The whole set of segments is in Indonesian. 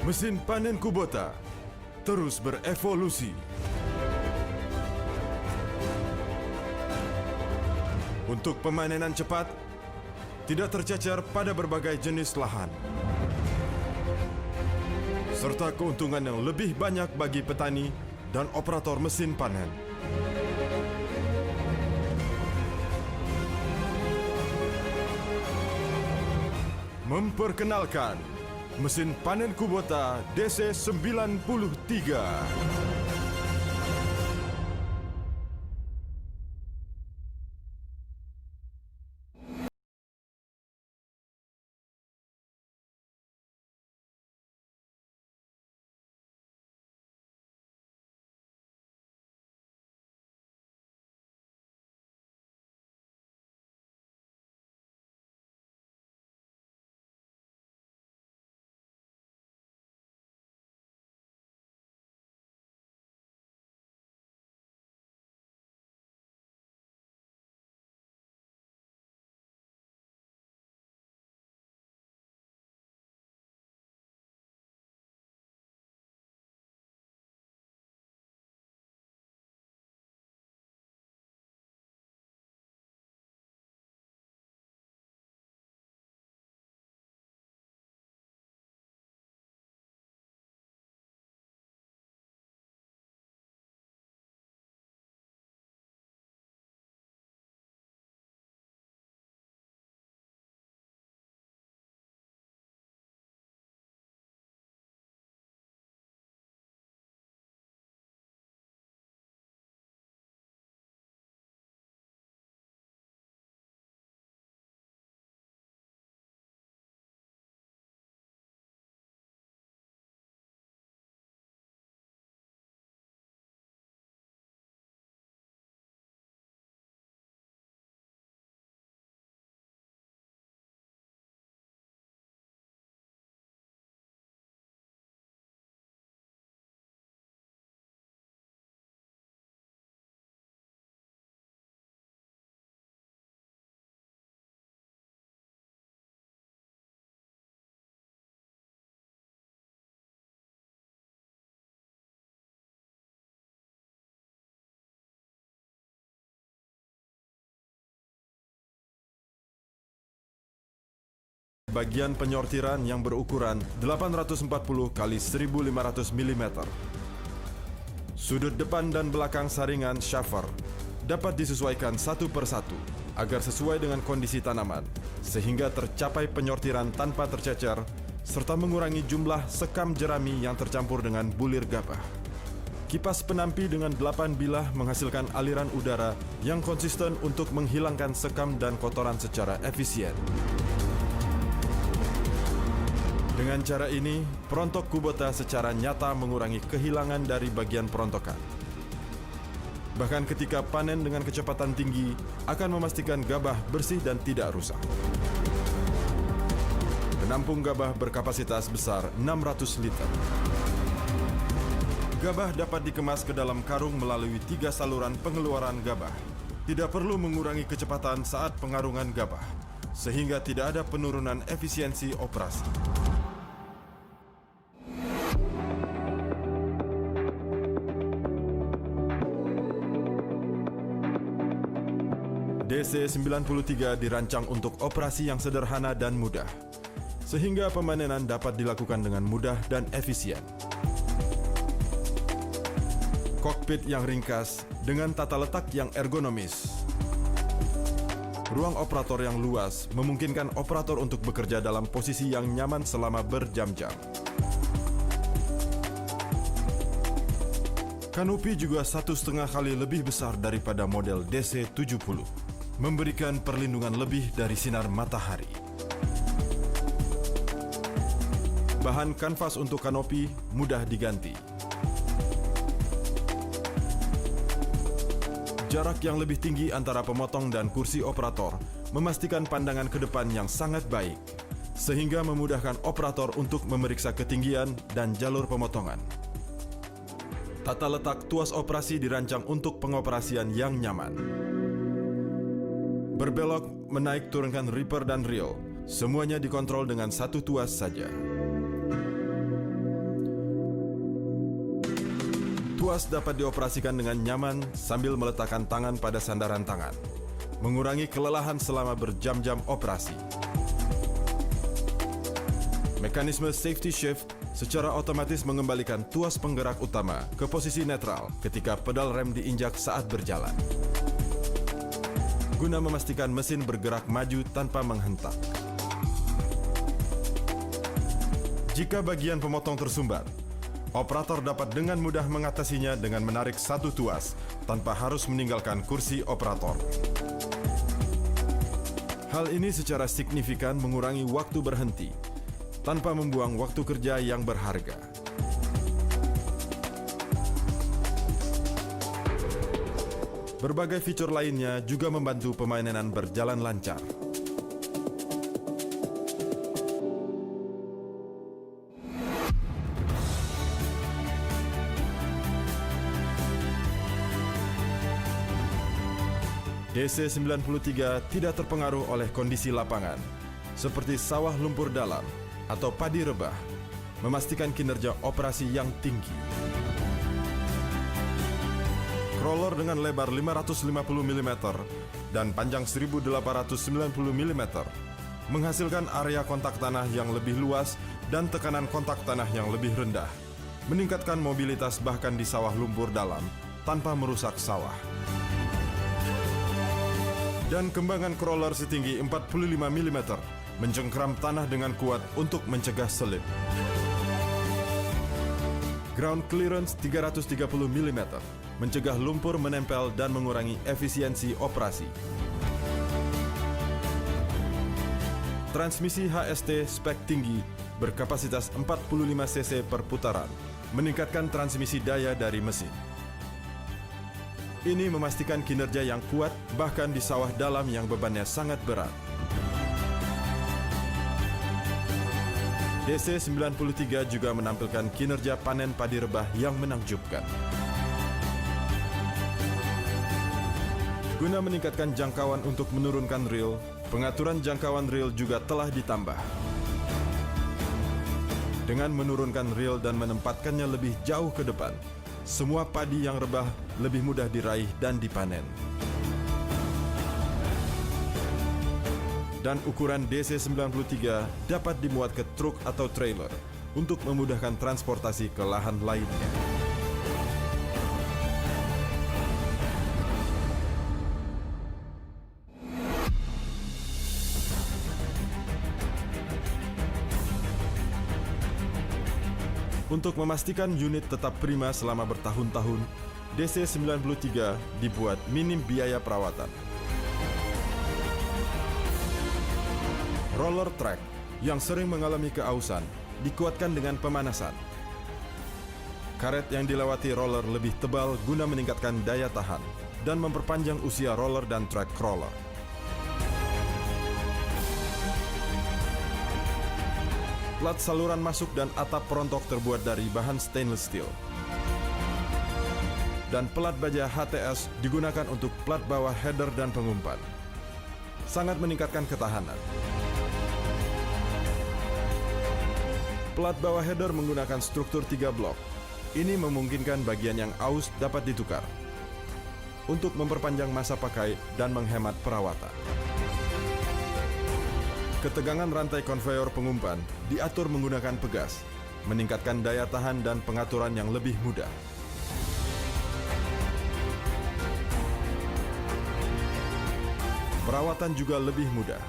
Mesin panen Kubota terus berevolusi untuk pemanenan cepat, tidak tercecer pada berbagai jenis lahan, serta keuntungan yang lebih banyak bagi petani dan operator mesin panen. Memperkenalkan mesin panen Kubota DC93. Bagian penyortiran yang berukuran 840 x 1500 mm. Sudut depan dan belakang saringan shaffer dapat disesuaikan satu persatu agar sesuai dengan kondisi tanaman, sehingga tercapai penyortiran tanpa tercecer, serta mengurangi jumlah sekam jerami yang tercampur dengan bulir gabah. Kipas penampi dengan 8 bilah menghasilkan aliran udara yang konsisten untuk menghilangkan sekam dan kotoran secara efisien. Dengan cara ini, perontok Kubota secara nyata mengurangi kehilangan dari bagian perontokan. Bahkan ketika panen dengan kecepatan tinggi, akan memastikan gabah bersih dan tidak rusak. Penampung gabah berkapasitas besar 600 liter. Gabah dapat dikemas ke dalam karung melalui 3 saluran pengeluaran gabah. Tidak perlu mengurangi kecepatan saat pengarungan gabah, sehingga tidak ada penurunan efisiensi operasi. DC93 dirancang untuk operasi yang sederhana dan mudah, sehingga pemanenan dapat dilakukan dengan mudah dan efisien. Kokpit yang ringkas dengan tata letak yang ergonomis. Ruang operator yang luas memungkinkan operator untuk bekerja dalam posisi yang nyaman selama berjam-jam. Kanopi juga 1,5 kali lebih besar daripada model DC70, memberikan perlindungan lebih dari sinar matahari. Bahan kanvas untuk kanopi mudah diganti. Jarak yang lebih tinggi antara pemotong dan kursi operator memastikan pandangan ke depan yang sangat baik, sehingga memudahkan operator untuk memeriksa ketinggian dan jalur pemotongan. Tata letak tuas operasi dirancang untuk pengoperasian yang nyaman. Berbelok, menaik turunkan ripper dan reel, semuanya dikontrol dengan satu tuas saja. Tuas dapat dioperasikan dengan nyaman sambil meletakkan tangan pada sandaran tangan, mengurangi kelelahan selama berjam-jam operasi. Mekanisme safety shift secara otomatis mengembalikan tuas penggerak utama ke posisi netral ketika pedal rem diinjak saat berjalan, guna memastikan mesin bergerak maju tanpa menghentak. Jika bagian pemotong tersumbat, operator dapat dengan mudah mengatasinya dengan menarik satu tuas tanpa harus meninggalkan kursi operator. Hal ini secara signifikan mengurangi waktu berhenti tanpa membuang waktu kerja yang berharga. Berbagai fitur lainnya juga membantu pemainan berjalan lancar. DC-93 tidak terpengaruh oleh kondisi lapangan, seperti sawah lumpur dalam atau padi rebah, memastikan kinerja operasi yang tinggi. Crawler dengan lebar 550 mm dan panjang 1890 mm menghasilkan area kontak tanah yang lebih luas dan tekanan kontak tanah yang lebih rendah, meningkatkan mobilitas bahkan di sawah lumpur dalam tanpa merusak sawah. Dan kembangan crawler setinggi 45 mm mencengkram tanah dengan kuat untuk mencegah selip. Ground clearance 330 mm mencegah lumpur menempel dan mengurangi efisiensi operasi. Transmisi HST spek tinggi berkapasitas 45 cc per putaran, meningkatkan transmisi daya dari mesin. Ini memastikan kinerja yang kuat bahkan di sawah dalam yang bebannya sangat berat. DC-93 juga menampilkan kinerja panen padi rebah yang menakjubkan. Guna meningkatkan jangkauan untuk menurunkan reel, pengaturan jangkauan reel juga telah ditambah. Dengan menurunkan reel dan menempatkannya lebih jauh ke depan, semua padi yang rebah lebih mudah diraih dan dipanen. Dan ukuran DC-93 dapat dimuat ke truk atau trailer untuk memudahkan transportasi ke lahan lainnya. Untuk memastikan unit tetap prima selama bertahun-tahun, DC-93 dibuat minim biaya perawatan. Roller track yang sering mengalami keausan dikuatkan dengan pemanasan. Karet yang dilewati roller lebih tebal guna meningkatkan daya tahan dan memperpanjang usia roller dan track crawler. Plat saluran masuk dan atap perontok terbuat dari bahan stainless steel. Dan pelat baja HTS digunakan untuk plat bawah header dan pengumpan. Sangat meningkatkan ketahanan. Plat bawah header menggunakan struktur 3 blok. Ini memungkinkan bagian yang aus dapat ditukar untuk memperpanjang masa pakai dan menghemat perawatan. Ketegangan rantai konveyor pengumpan diatur menggunakan pegas, meningkatkan daya tahan dan pengaturan yang lebih mudah. Perawatan juga lebih mudah.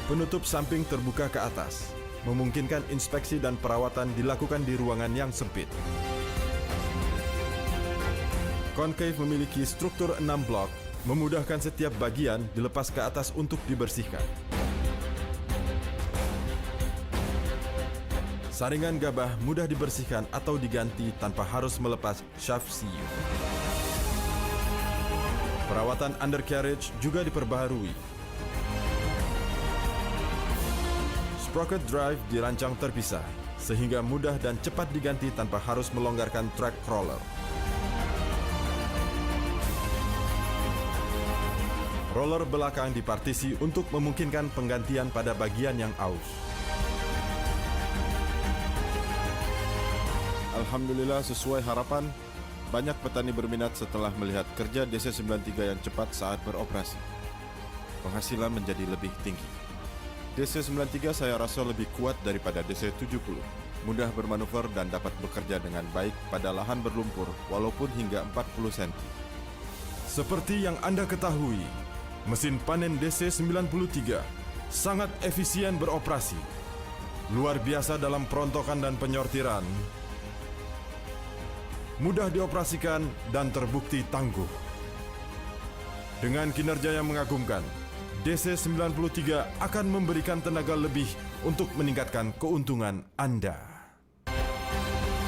Penutup samping terbuka ke atas, memungkinkan inspeksi dan perawatan dilakukan di ruangan yang sempit. Concave memiliki struktur 6 blok, memudahkan setiap bagian dilepas ke atas untuk dibersihkan. Saringan gabah mudah dibersihkan atau diganti tanpa harus melepas shaft CU. Perawatan undercarriage juga diperbaharui. Sprocket drive dirancang terpisah, sehingga mudah dan cepat diganti tanpa harus melonggarkan track crawler. Roller belakang dipartisi untuk memungkinkan penggantian pada bagian yang aus. Alhamdulillah sesuai harapan, banyak petani berminat setelah melihat kerja DC93 yang cepat saat beroperasi. Penghasilan menjadi lebih tinggi. DC93 saya rasa lebih kuat daripada DC70. Mudah bermanuver dan dapat bekerja dengan baik pada lahan berlumpur walaupun hingga 40 cm. Seperti yang Anda ketahui, mesin panen DC93 sangat efisien beroperasi. Luar biasa dalam perontokan dan penyortiran. Mudah dioperasikan dan terbukti tangguh. Dengan kinerja yang mengagumkan, DC93 akan memberikan tenaga lebih untuk meningkatkan keuntungan Anda.